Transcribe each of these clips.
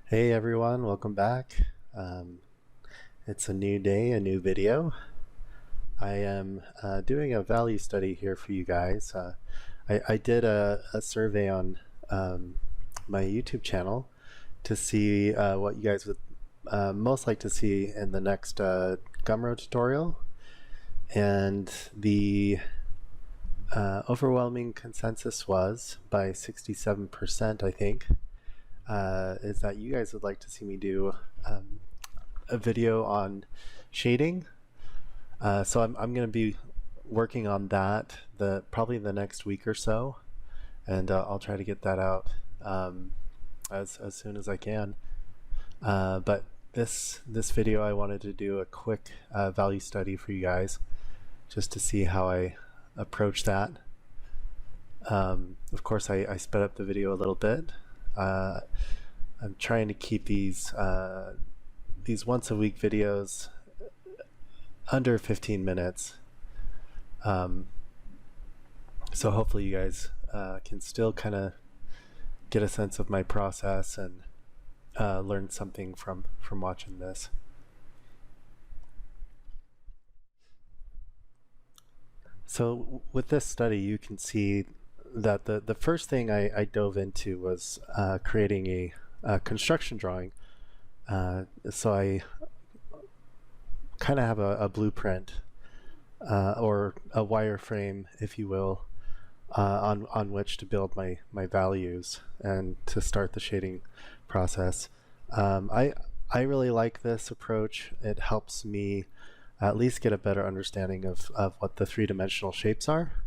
Hey everyone, welcome back. Um, it's a new day, a new video. I am doing a value study here for you guys. I did a survey on my YouTube channel to see what you guys would most like to see in the next Gumroad tutorial. And the overwhelming consensus was, by 67%, I think, is that you guys would like to see me do a video on shading. So I'm going to be working on that probably the next week or so, and I'll try to get that out as soon as I can. But this video, I wanted to do a quick value study for you guys, just to see how I approach that. Of course, I sped up the video a little bit. I'm trying to keep these once a week videos under 15 minutes. So hopefully you guys can still kind of get a sense of my process and learn something from watching this. So with this study, you can see that the first thing I dove into was creating a construction drawing. So I kind of have a blueprint or a wireframe, if you will, on which to build my values and to start the shading process. I really like this approach. It helps me at least get a better understanding of what the three-dimensional shapes are.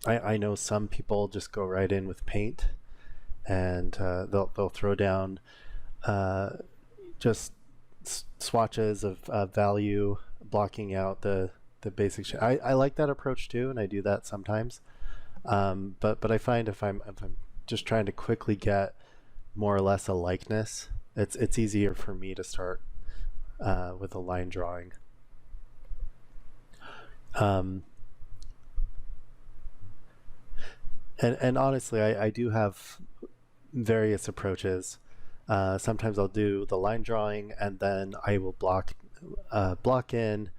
I know some people just go right in with paint, and they'll throw down just swatches of value, blocking out the basic shape. I like that approach too, and I do that sometimes. But I find if I'm just trying to quickly get more or less a likeness, it's easier for me to start with a line drawing. And honestly, I do have various approaches. Sometimes I'll do the line drawing, and then I will block in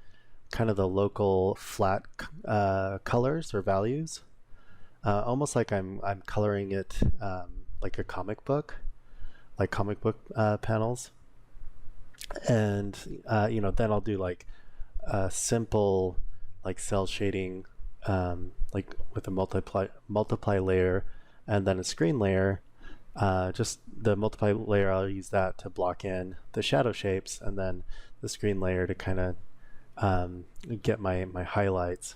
kind of the local flat colors or values, almost like I'm coloring it like a comic book, like comic book panels. And then I'll do like a simple like cell shading, like with a multiply layer and then a screen layer. Just the multiply layer, I'll use that to block in the shadow shapes, and then the screen layer to kind of get my highlights.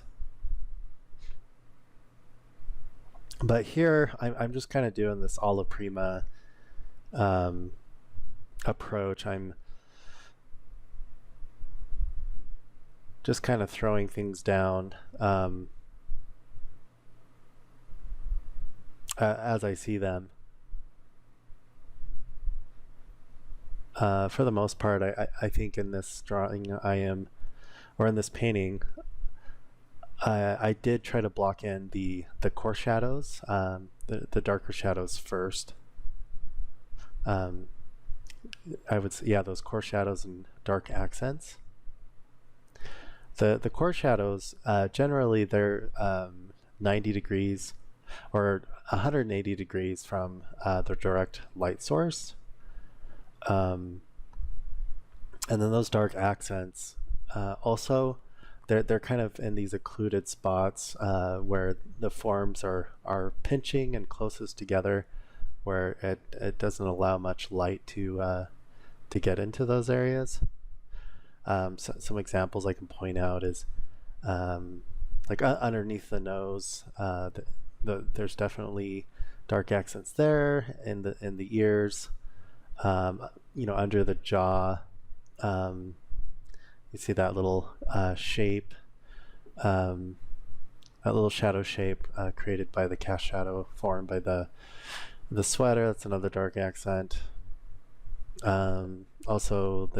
But here I'm just kind of doing this alla prima approach. I'm just kind of throwing things down as I see them. For the most part, I think in this drawing or in this painting, I did try to block in the core shadows, the darker shadows first. I would say, yeah, those core shadows and dark accents. The core shadows, generally they're 90 degrees or 180 degrees from the direct light source. And then those dark accents, also they're kind of in these occluded spots where the forms are pinching and closest together, where it doesn't allow much light to get into those areas. So some examples I can point out is like underneath the nose, there's definitely dark accents there in the ears. Under the jaw, you see that little shape, that little shadow shape created by the cast shadow formed by the sweater. That's another dark accent. Also,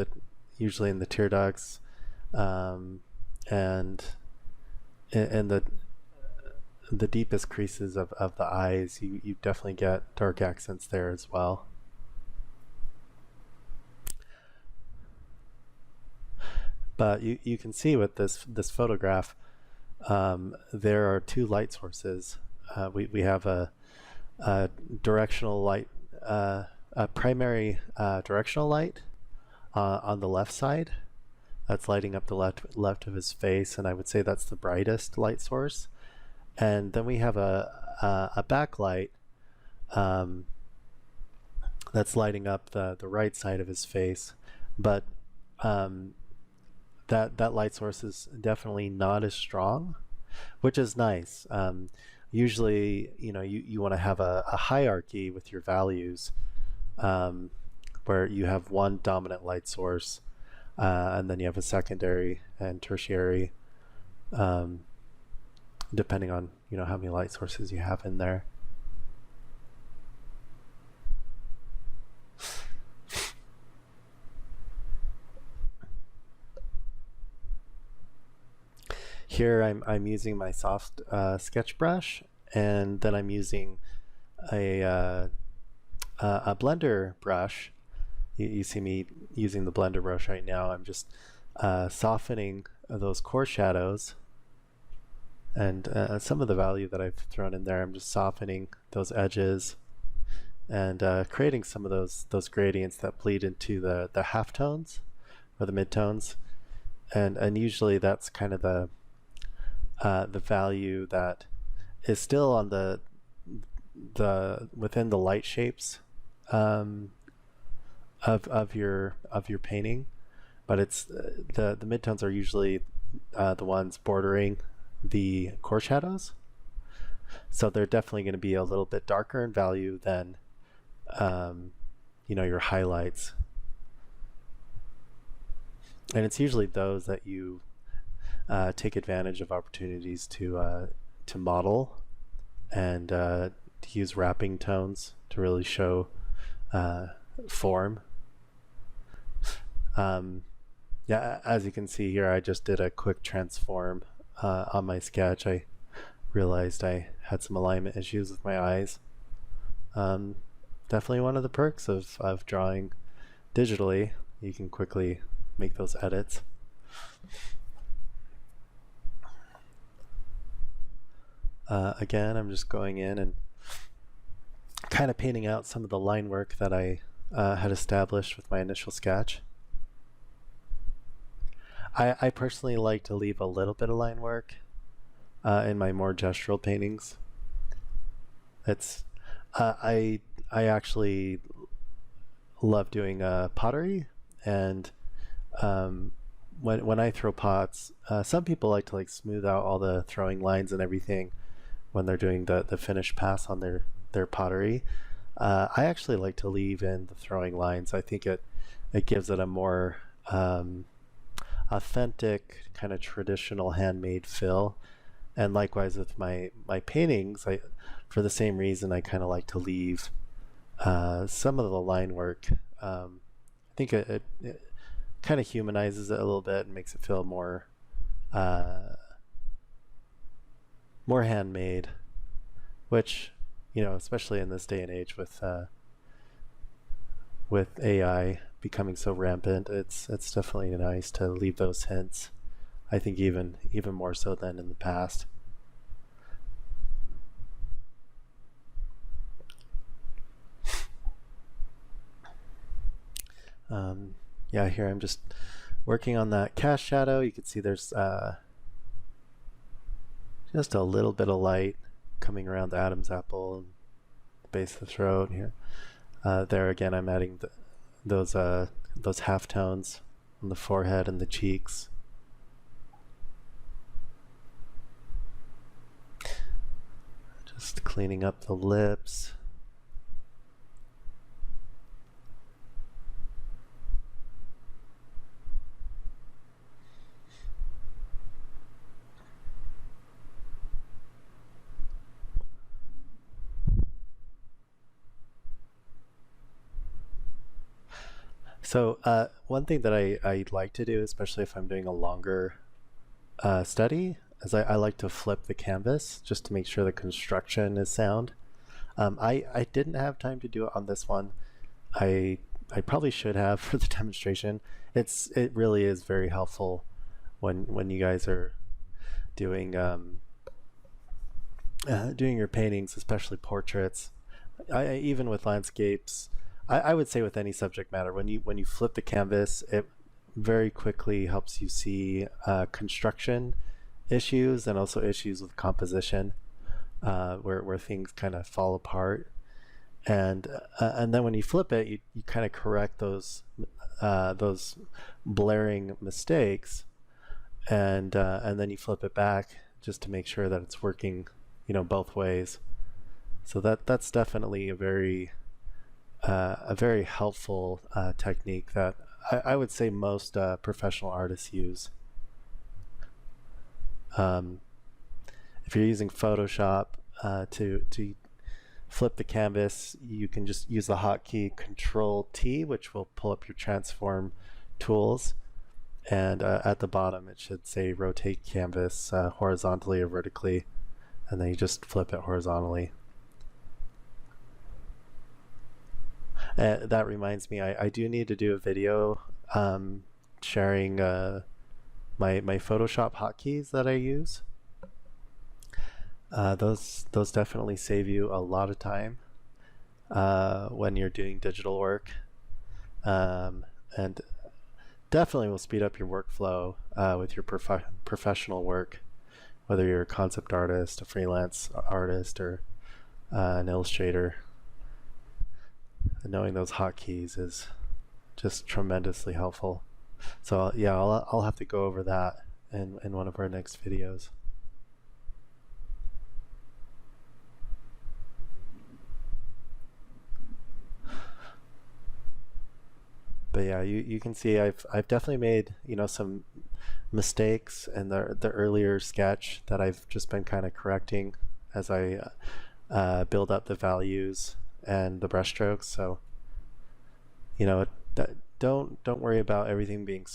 usually in the tear ducts, and in the deepest creases of the eyes, you definitely get dark accents there as well. But you can see with this photograph, there are two light sources. We have a directional light, a primary directional light on the left side that's lighting up the left of his face, and I would say that's the brightest light source. And then we have a backlight that's lighting up the right side of his face, but that light source is definitely not as strong, which is nice. Usually, you want to have a hierarchy with your values, where you have one dominant light source, and then you have a secondary and tertiary, depending on how many light sources you have in there. Here I'm using my soft sketch brush, and then I'm using a blender brush. You see me using the blender brush right now. I'm just softening those core shadows, and some of the value that I've thrown in there, I'm just softening those edges and creating some of those gradients that bleed into the halftones or the midtones, and usually that's kind of the value that is still on the within the light shapes of your painting, but it's the midtones are usually the ones bordering the core shadows, so they're definitely going to be a little bit darker in value than your highlights, and it's usually those that you take advantage of opportunities to model and to use wrapping tones to really show form. Yeah, as you can see here, I just did a quick transform on my sketch. I realized I had some alignment issues with my eyes. Definitely one of the perks of drawing digitally. You can quickly make those edits. Again, I'm just going in and kind of painting out some of the line work that I had established with my initial sketch. I personally like to leave a little bit of line work in my more gestural paintings. It's I actually love doing pottery, and when I throw pots, some people like to smooth out all the throwing lines and everything when they're doing the finish pass on their pottery. I actually like to leave in the throwing lines. I think it gives it a more authentic, kind of traditional handmade feel. And likewise with my paintings, for the same reason, I kind of like to leave some of the line work. I think it kind of humanizes it a little bit and makes it feel more handmade, which especially in this day and age with AI becoming so rampant, it's definitely nice to leave those hints. I think even more so than in the past. Yeah, here I'm just working on that cast shadow. You can see there's just a little bit of light coming around the Adam's apple and the base of the throat here. There again, I'm adding those halftones on the forehead and the cheeks. Just cleaning up the lips. So one thing that I like to do, especially if I'm doing a longer study, is I like to flip the canvas just to make sure the construction is sound. I didn't have time to do it on this one. I probably should have for the demonstration. It really is very helpful when you guys are doing doing your paintings, especially portraits. Even with landscapes, I would say with any subject matter, when you flip the canvas, it very quickly helps you see construction issues and also issues with composition, where things kind of fall apart. And then when you flip it, you kind of correct those blaring mistakes, and then you flip it back just to make sure that it's working, both ways. So that's definitely a very helpful technique that I would say most professional artists use. Um, if you're using Photoshop to flip the canvas, you can just use the hotkey Control T, which will pull up your transform tools. And at the bottom, it should say rotate canvas horizontally or vertically, and then you just flip it horizontally. That reminds me, I do need to do a video sharing my Photoshop hotkeys that I use. Those definitely save you a lot of time when you're doing digital work, and definitely will speed up your workflow with your professional work, whether you're a concept artist, a freelance artist, or an illustrator. Knowing those hotkeys is just tremendously helpful. So yeah, I'll have to go over that in one of our next videos. But yeah, you can see I've definitely made some mistakes in the earlier sketch that I've just been kind of correcting as I build up the values and the brushstrokes. So don't worry about everything being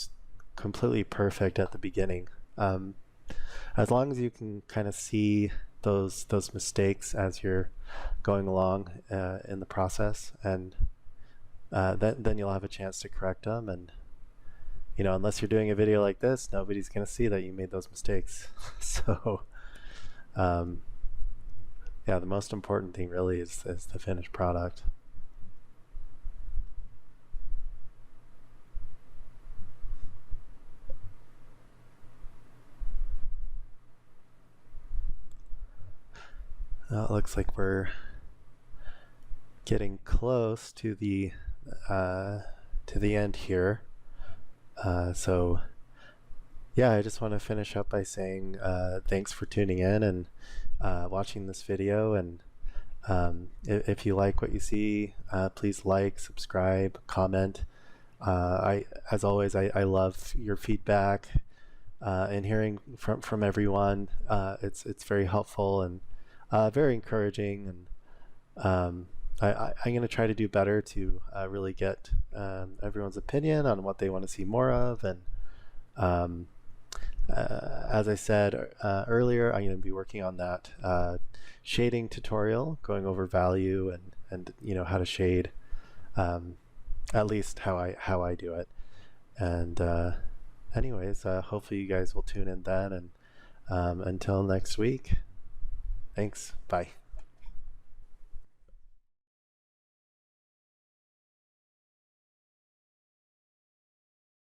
completely perfect at the beginning. As long as you can kind of see those mistakes as you're going along in the process, and then you'll have a chance to correct them. And unless you're doing a video like this, nobody's going to see that you made those mistakes. So yeah, the most important thing really is the finished product. It looks like we're getting close to the end here. So yeah, I just want to finish up by saying thanks for tuning in and watching this video. And if you like what you see, please like, subscribe, comment. As always, I love your feedback and hearing from everyone. It's very helpful and very encouraging. And I'm going to try to do better to really get everyone's opinion on what they want to see more of. And as I said earlier, I'm going to be working on that shading tutorial, going over value and how to shade, at least how I do it. And anyways, hopefully you guys will tune in then. And until next week, thanks. Bye.